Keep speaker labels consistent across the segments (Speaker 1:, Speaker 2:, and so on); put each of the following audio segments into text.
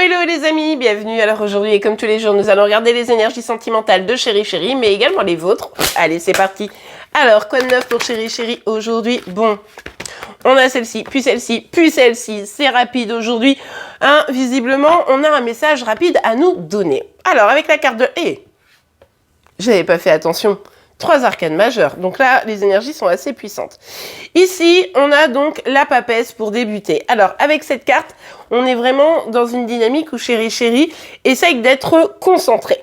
Speaker 1: Hello les amis, bienvenue. Alors aujourd'hui et comme tous les jours, nous allons regarder les énergies sentimentales de Chéri Chéri, mais également les vôtres. Allez, c'est parti. Alors, quoi de neuf pour Chéri Chéri aujourd'hui? Bon, on a celle-ci, puis celle-ci, puis celle-ci. C'est rapide aujourd'hui. Hein, visiblement, on a un message rapide à nous donner. Alors, avec la carte de... j'avais pas fait attention. 3 arcanes majeures. Donc là, les énergies sont assez puissantes. Ici, on a donc la papesse pour débuter. Alors, avec cette carte, on est vraiment dans une dynamique où Chéri Chéri essaye d'être concentré.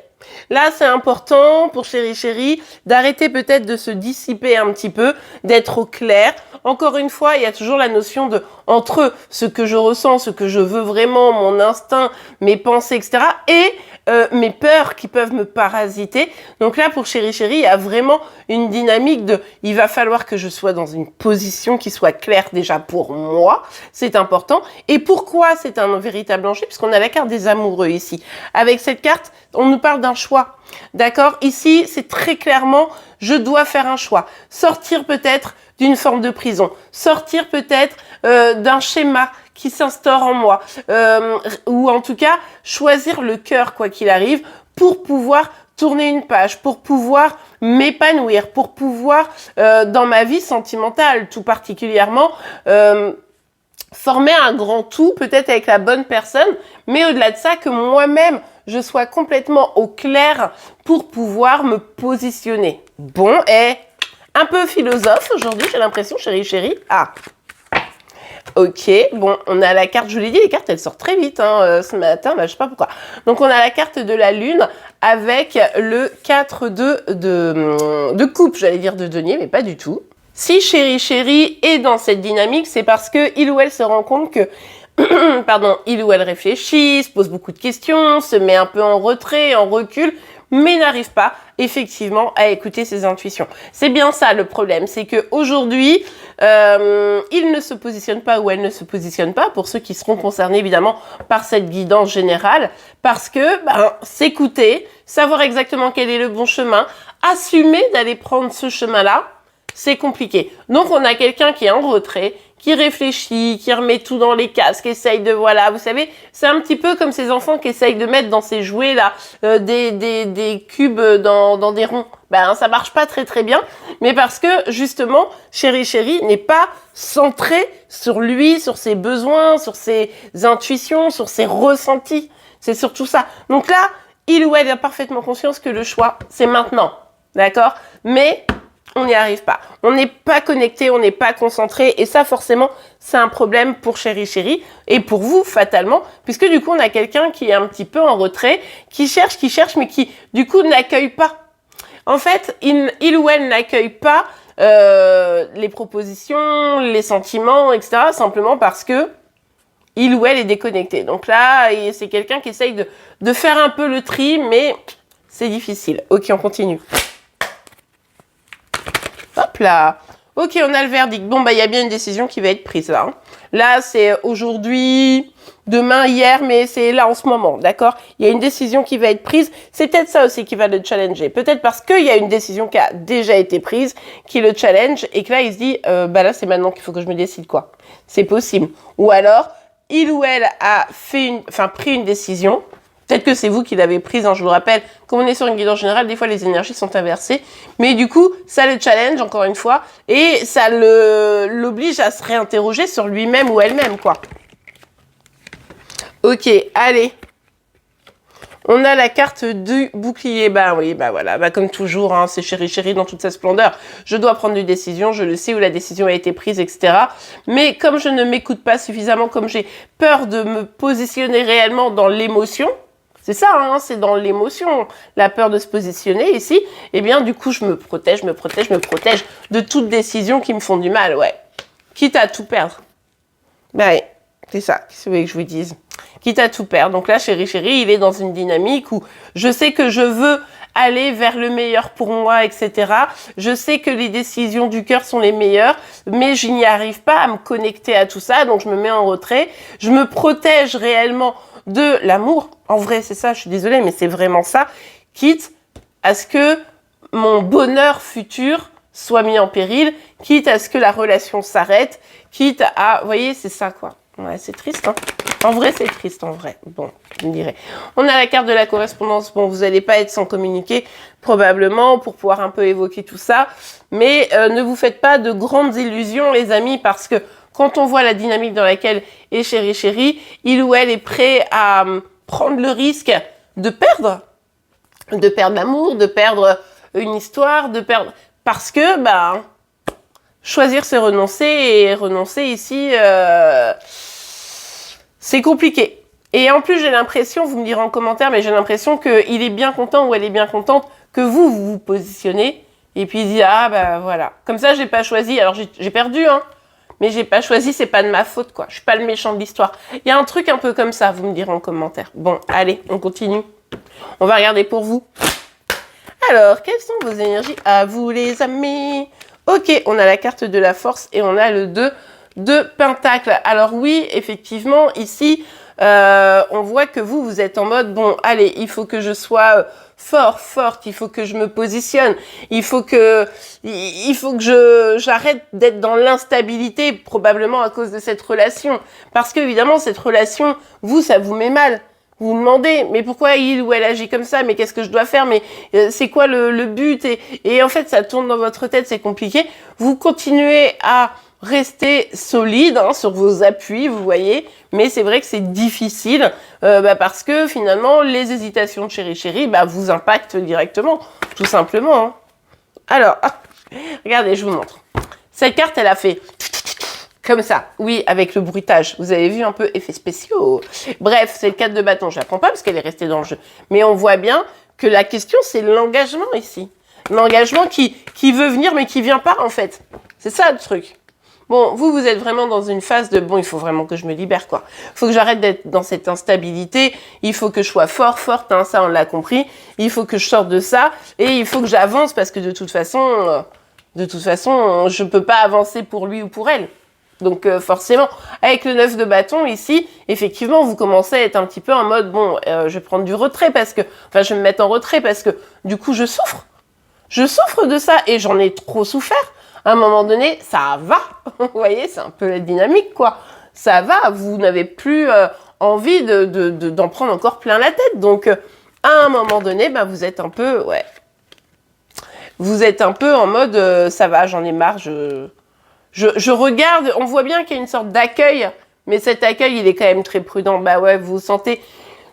Speaker 1: Là, c'est important pour Chéri Chéri d'arrêter peut-être de se dissiper un petit peu, d'être au clair. Encore une fois, il y a toujours la notion de entre ce que je ressens, ce que je veux vraiment, mon instinct, mes pensées, etc. et mes peurs qui peuvent me parasiter. Donc là, pour Chéri Chéri, il y a vraiment une dynamique de il va falloir que je sois dans une position qui soit claire déjà pour moi. C'est important. Et pourquoi c'est un véritable enjeu? Puisqu'on a la carte des amoureux ici. Avec cette carte, on nous parle d'un choix. D'accord? Ici, c'est très clairement, je dois faire un choix. Sortir peut-être d'une forme de prison. Sortir peut-être d'un schéma qui s'instaure en moi. Ou en tout cas, choisir le cœur, quoi qu'il arrive, pour pouvoir tourner une page, pour pouvoir m'épanouir, pour pouvoir, dans ma vie sentimentale, tout particulièrement, former un grand tout, peut-être avec la bonne personne, mais au-delà de ça, que moi-même, je sois complètement au clair pour pouvoir me positionner. Bon, et un peu philosophe aujourd'hui, j'ai l'impression, Chéri Chéri. Ah, ok, bon, on a la carte, je vous l'ai dit, les cartes, elles sortent très vite ce matin, bah, je sais pas pourquoi. Donc, on a la carte de la lune avec le 4 de coupe, j'allais dire de denier, mais pas du tout. Si Chéri Chéri est dans cette dynamique, c'est parce que il ou elle se rend compte que pardon, il ou elle réfléchit, se pose beaucoup de questions, se met un peu en retrait, en recul, mais n'arrive pas effectivement à écouter ses intuitions. C'est bien ça le problème, c'est qu'aujourd'hui, il ne se positionne pas ou elle ne se positionne pas, pour ceux qui seront concernés évidemment par cette guidance générale, parce que s'écouter, savoir exactement quel est le bon chemin, assumer d'aller prendre ce chemin-là, c'est compliqué. Donc, on a quelqu'un qui est en retrait, qui réfléchit, qui remet tout dans les cases, qui essaye de, voilà, vous savez, c'est un petit peu comme ces enfants qui essayent de mettre dans ces jouets, là, des cubes dans des ronds. Ben, ça marche pas très très bien, mais parce que, justement, Chéri Chéri n'est pas centré sur lui, sur ses besoins, sur ses intuitions, sur ses ressentis. C'est surtout ça. Donc là, il ou elle a parfaitement conscience que le choix, c'est maintenant. D'accord? Mais on n'y arrive pas. On n'est pas connecté, on n'est pas concentré. Et ça, forcément, c'est un problème pour Chéri Chéri. Et pour vous, fatalement. Puisque du coup, on a quelqu'un qui est un petit peu en retrait, qui cherche, mais qui, du coup, n'accueille pas. En fait, il ou elle n'accueille pas les propositions, les sentiments, etc. Simplement parce que il ou elle est déconnecté. Donc là, c'est quelqu'un qui essaye de faire un peu le tri, mais c'est difficile. Ok, on continue. Hop là. Ok, on a le verdict. Bon, bah, il y a bien une décision qui va être prise là. Là, c'est aujourd'hui, demain, hier, mais c'est là en ce moment, d'accord? Il y a une décision qui va être prise. C'est peut-être ça aussi qui va le challenger. Peut-être parce qu'il y a une décision qui a déjà été prise, qui le challenge, et que là, il se dit, bah là, c'est maintenant qu'il faut que je me décide, quoi. C'est possible. Ou alors, il ou elle a pris une décision. Peut-être que c'est vous qui l'avez prise, hein, je vous le rappelle. Comme on est sur une guidance générale, des fois les énergies sont inversées. Mais du coup, ça le challenge, encore une fois, et ça l'oblige à se réinterroger sur lui-même ou elle-même, quoi. Ok, allez. On a la carte du bouclier. Bah oui, bah voilà, bah comme toujours, hein, c'est Chéri Chéri dans toute sa splendeur. Je dois prendre une décision, je le sais où la décision a été prise, etc. Mais comme je ne m'écoute pas suffisamment, comme j'ai peur de me positionner réellement dans l'émotion, c'est ça, hein, c'est dans l'émotion, la peur de se positionner ici. Eh bien, du coup, je me protège de toutes décisions qui me font du mal, ouais. Quitte à tout perdre. Ben, ouais, c'est ça, qu'est-ce que vous voulez que je vous dise? Quitte à tout perdre. Donc là, Chéri Chéri, il est dans une dynamique où je sais que je veux aller vers le meilleur pour moi, etc. Je sais que les décisions du cœur sont les meilleures, mais je n'y arrive pas à me connecter à tout ça, donc je me mets en retrait. Je me protège réellement de l'amour. En vrai, c'est ça, je suis désolée, mais c'est vraiment ça. Quitte à ce que mon bonheur futur soit mis en péril, quitte à ce que la relation s'arrête, quitte à... Vous voyez, c'est ça, quoi. Ouais, c'est triste, hein. En vrai, c'est triste, en vrai. Bon, je me dirais. On a la carte de la correspondance. Bon, vous n'allez pas être sans communiquer, probablement, pour pouvoir un peu évoquer tout ça. Mais ne vous faites pas de grandes illusions, les amis, parce que quand on voit la dynamique dans laquelle est Chéri, il ou elle est prêt à prendre le risque de perdre l'amour, de perdre une histoire, de perdre... Parce que, bah, choisir, c'est renoncer, et renoncer ici... c'est compliqué. Et en plus, j'ai l'impression, vous me direz en commentaire, mais j'ai l'impression qu'il est bien content ou elle est bien contente que vous vous positionnez. Et puis il dit, ah bah voilà. Comme ça, j'ai pas choisi. Alors j'ai perdu, hein. Mais j'ai pas choisi, c'est pas de ma faute, quoi. Je suis pas le méchant de l'histoire. Il y a un truc un peu comme ça, vous me direz en commentaire. Bon, allez, on continue. On va regarder pour vous. Alors, quelles sont vos énergies à vous, les amis? Ok, on a la carte de la force et on a le 2 de Pentacle. Alors oui, effectivement, ici, on voit que vous êtes en mode, bon, allez, il faut que je sois forte, il faut que je me positionne, il faut que j'arrête d'être dans l'instabilité, probablement à cause de cette relation. Parce que, évidemment, cette relation, vous, ça vous met mal. Vous vous demandez, mais pourquoi il ou elle agit comme ça? Mais qu'est-ce que je dois faire? Mais c'est quoi le but? Et en fait, ça tourne dans votre tête, c'est compliqué. Vous continuez à rester solide sur vos appuis, vous voyez, mais c'est vrai que c'est difficile parce que finalement, les hésitations de Chéri vous impactent directement, tout simplement. Hein. Alors, regardez, je vous montre. Cette carte, elle a fait... Comme ça, oui, avec le bruitage. Vous avez vu un peu effets spéciaux. Bref, c'est le 4 de bâton. Je ne la prends pas parce qu'elle est restée dans le jeu. Mais on voit bien que la question, c'est l'engagement ici. L'engagement qui veut venir, mais qui ne vient pas, en fait. C'est ça, le truc. Bon, vous êtes vraiment dans une phase de... Bon, il faut vraiment que je me libère, quoi. Il faut que j'arrête d'être dans cette instabilité. Il faut que je sois forte, hein, ça, on l'a compris. Il faut que je sorte de ça. Et il faut que j'avance parce que de toute façon, je ne peux pas avancer pour lui ou pour elle. Donc forcément, avec le 9 de bâton ici, effectivement, vous commencez à être un petit peu en mode, bon, je vais prendre du retrait parce que, enfin, je vais me mettre en retrait parce que, du coup, je souffre. Je souffre de ça et j'en ai trop souffert. À un moment donné, ça va. Vous voyez, c'est un peu la dynamique, quoi. Ça va, vous n'avez plus envie d'en prendre encore plein la tête. Donc, à un moment donné, bah, vous êtes un peu, ouais. Vous êtes un peu en mode, ça va, j'en ai marre, je regarde, on voit bien qu'il y a une sorte d'accueil, mais cet accueil, il est quand même très prudent. Bah ouais, vous vous sentez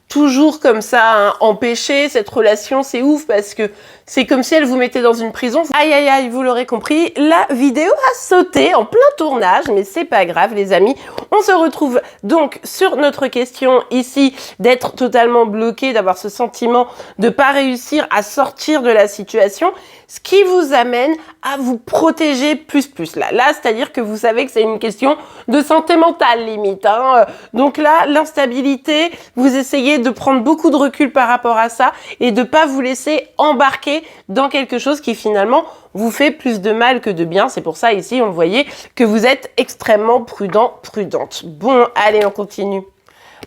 Speaker 1: toujours comme ça, hein, empêché. Cette relation, c'est ouf parce que c'est comme si elle vous mettait dans une prison. Aïe, aïe, aïe, vous l'aurez compris, la vidéo a sauté en plein tournage, mais c'est pas grave, les amis. On se retrouve donc sur notre question ici, d'être totalement bloqué, d'avoir ce sentiment de pas réussir à sortir de la situation, ce qui vous amène à vous protéger plus. Là, c'est-à-dire que vous savez que c'est une question de santé mentale, limite. Hein. Donc là, l'instabilité, vous essayez de prendre beaucoup de recul par rapport à ça et de pas vous laisser embarquer dans quelque chose qui finalement vous fait plus de mal que de bien. C'est pour ça ici, on le voyait, que vous êtes extrêmement prudente. Bon, allez, on continue.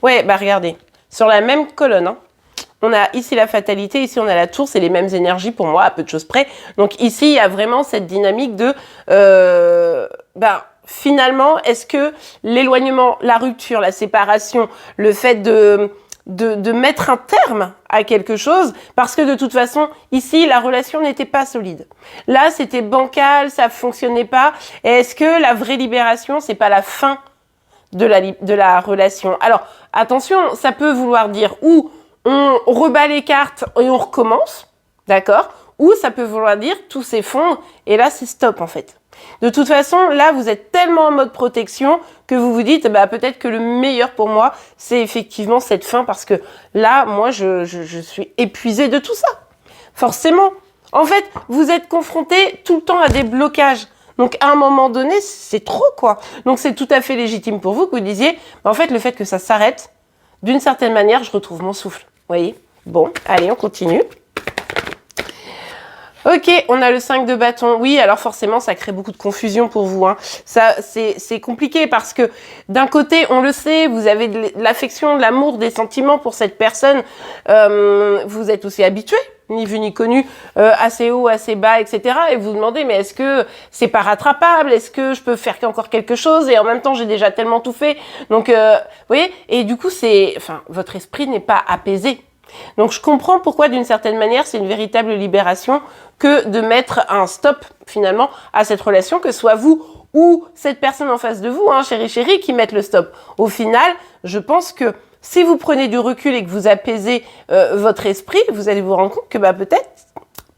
Speaker 1: Ouais, bah regardez, sur la même colonne, hein, on a ici la fatalité, ici on a la tour, c'est les mêmes énergies pour moi, à peu de choses près. Donc ici, il y a vraiment cette dynamique de... finalement, est-ce que l'éloignement, la rupture, la séparation, le fait de mettre un terme à quelque chose, parce que de toute façon, ici, la relation n'était pas solide. Là, c'était bancal, ça fonctionnait pas. Et est-ce que la vraie libération, c'est pas la fin de la relation? Alors, attention, ça peut vouloir dire ou on rebat les cartes et on recommence, d'accord? Ou ça peut vouloir dire tout s'effondre et là, c'est stop, en fait. De toute façon, là, vous êtes tellement en mode protection que vous vous dites, bah, peut-être que le meilleur pour moi, c'est effectivement cette fin parce que là, moi, je suis épuisée de tout ça. Forcément. En fait, vous êtes confronté tout le temps à des blocages. Donc, à un moment donné, c'est trop, quoi. Donc, c'est tout à fait légitime pour vous que vous disiez, bah, en fait, le fait que ça s'arrête, d'une certaine manière, je retrouve mon souffle. Vous voyez? Bon, allez, on continue. Ok, on a le 5 de bâton. Oui, alors forcément, ça crée beaucoup de confusion pour vous. Hein. Ça, c'est compliqué parce que d'un côté, on le sait, vous avez de l'affection, de l'amour, des sentiments pour cette personne. Vous êtes aussi habitué, ni vu ni connu, assez haut, assez bas, etc. Et vous vous demandez, mais est-ce que c'est pas rattrapable? Est-ce que je peux faire encore quelque chose? Et en même temps, j'ai déjà tellement tout fait. Donc, vous voyez, et du coup, votre esprit n'est pas apaisé. Donc, je comprends pourquoi, d'une certaine manière, c'est une véritable libération que de mettre un stop, finalement, à cette relation, que ce soit vous ou cette personne en face de vous, hein, chérie, qui mette le stop. Au final, je pense que si vous prenez du recul et que vous apaisez votre esprit, vous allez vous rendre compte que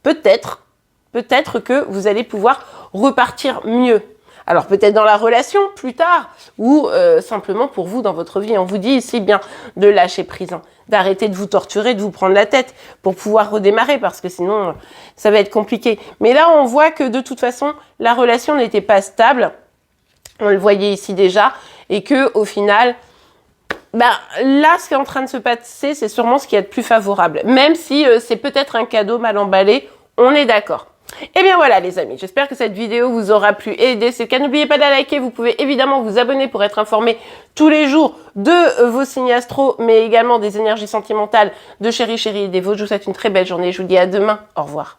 Speaker 1: peut-être que vous allez pouvoir repartir mieux. Alors peut-être dans la relation plus tard ou simplement pour vous dans votre vie. On vous dit ici bien de lâcher prise, hein, d'arrêter de vous torturer, de vous prendre la tête pour pouvoir redémarrer parce que sinon ça va être compliqué. Mais là on voit que de toute façon la relation n'était pas stable. On le voyait ici déjà et que au final, là ce qui est en train de se passer c'est sûrement ce qui est de plus favorable. Même si c'est peut-être un cadeau mal emballé, on est d'accord. Et bien voilà les amis, j'espère que cette vidéo vous aura plu et aidé. C'est le cas, n'oubliez pas de la liker, vous pouvez évidemment vous abonner pour être informé tous les jours de vos signes astro, mais également des énergies sentimentales de chéri et des vôtres. Je vous souhaite une très belle journée, je vous dis à demain, au revoir.